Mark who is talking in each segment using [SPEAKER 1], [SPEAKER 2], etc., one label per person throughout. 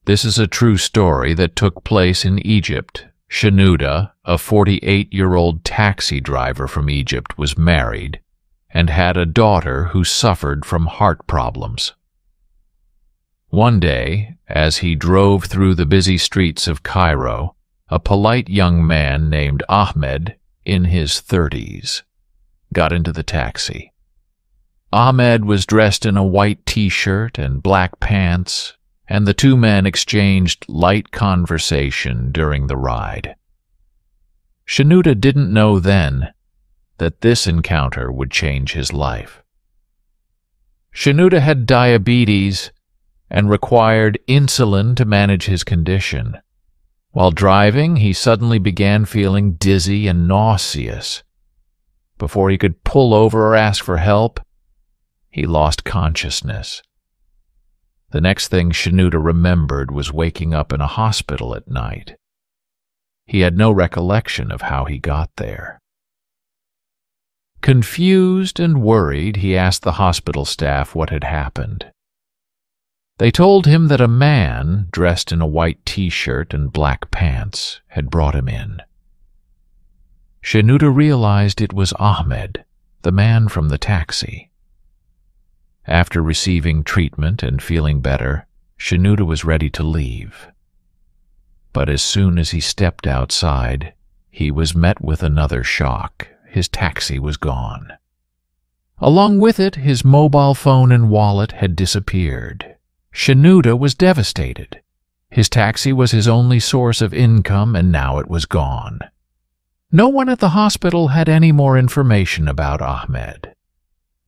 [SPEAKER 1] This is a true story that took place in Egypt. Shenouda, a 48-year-old taxi driver from Egypt, was married and had a daughter who suffered from heart problems. One day, as he drove through the busy streets of Cairo, a polite young man named Ahmed, in his 30s, got into the taxi. Ahmed was dressed in a white t-shirt and black pants, and the two men exchanged light conversation during the ride. Shenouda didn't know then that this encounter would change his life. Shenouda had diabetes and required insulin to manage his condition. While driving, he suddenly began feeling dizzy and nauseous. Before he could pull over or ask for help, he lost consciousness. The next thing Shenouda remembered was waking up in a hospital at night. He had no recollection of how he got there. Confused and worried, he asked the hospital staff what had happened. They told him that a man, dressed in a white t-shirt and black pants, had brought him in. Shenouda realized it was Ahmed, the man from the taxi. After receiving treatment and feeling better, Shenouda was ready to leave. But as soon as he stepped outside, he was met with another shock. His taxi was gone. Along with it, his mobile phone and wallet had disappeared. Shenouda was devastated. His taxi was his only source of income, and now it was gone. No one at the hospital had any more information about Ahmed.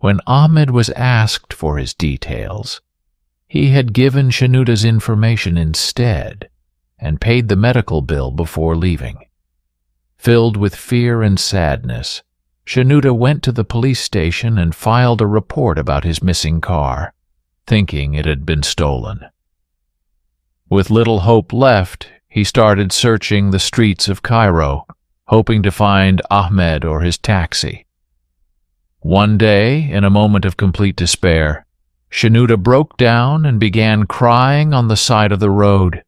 [SPEAKER 1] When Ahmed was asked for his details, he had given Shenouda's information instead and paid the medical bill before leaving. Filled with fear and sadness, Shenouda went to the police station and filed a report about his missing car, thinking it had been stolen. With little hope left, he started searching the streets of Cairo, hoping to find Ahmed or his taxi. One day, in a moment of complete despair, Shenouda broke down and began crying on the side of the road.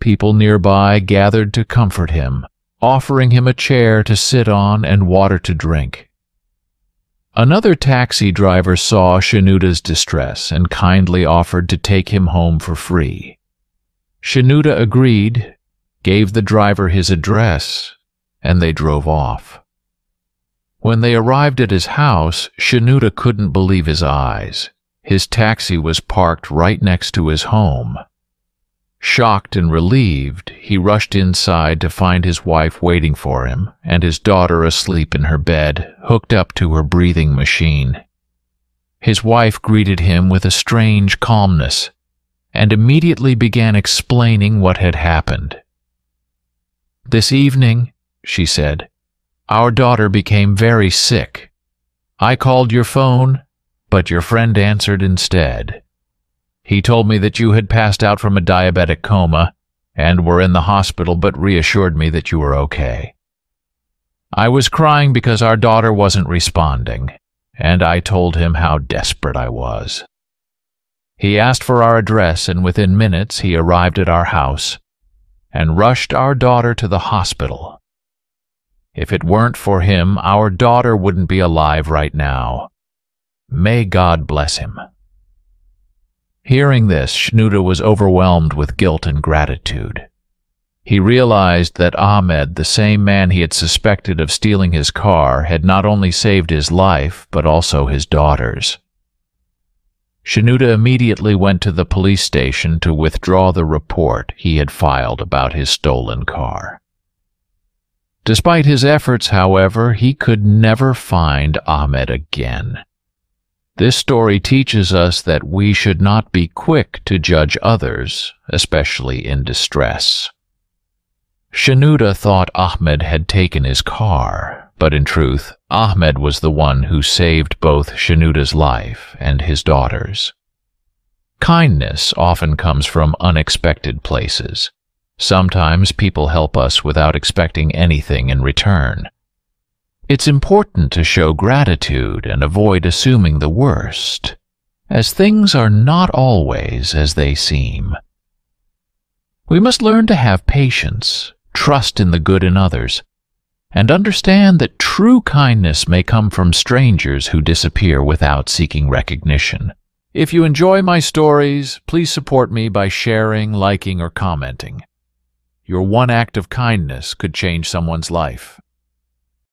[SPEAKER 1] People nearby gathered to comfort him, offering him a chair to sit on and water to drink. Another taxi driver saw Shenouda's distress and kindly offered to take him home for free. Shenouda agreed, gave the driver his address, and they drove off. When they arrived at his house, Shenouda couldn't believe his eyes. His taxi was parked right next to his home. Shocked and relieved, he rushed inside to find his wife waiting for him and his daughter asleep in her bed, hooked up to her breathing machine. His wife greeted him with a strange calmness and immediately began explaining what had happened. "This evening," she said, "our daughter became very sick. I called your phone, but your friend answered instead. He told me that you had passed out from a diabetic coma and were in the hospital, but reassured me that you were okay. I was crying because our daughter wasn't responding, and I told him how desperate I was. He asked for our address, and within minutes he arrived at our house and rushed our daughter to the hospital. If it weren't for him, our daughter wouldn't be alive right now. May God bless him." Hearing this, Shenouda was overwhelmed with guilt and gratitude. He realized that Ahmed, the same man he had suspected of stealing his car, had not only saved his life, but also his daughter's. Shenouda immediately went to the police station to withdraw the report he had filed about his stolen car. Despite his efforts, however, he could never find Ahmed again. This story teaches us that we should not be quick to judge others, especially in distress. Shenouda thought Ahmed had taken his car, but in truth, Ahmed was the one who saved both Shenouda's life and his daughter's. Kindness often comes from unexpected places. Sometimes people help us without expecting anything in return. It's important to show gratitude and avoid assuming the worst, as things are not always as they seem. We must learn to have patience, trust in the good in others, and understand that true kindness may come from strangers who disappear without seeking recognition. If you enjoy my stories, please support me by sharing, liking, or commenting. Your one act of kindness could change someone's life.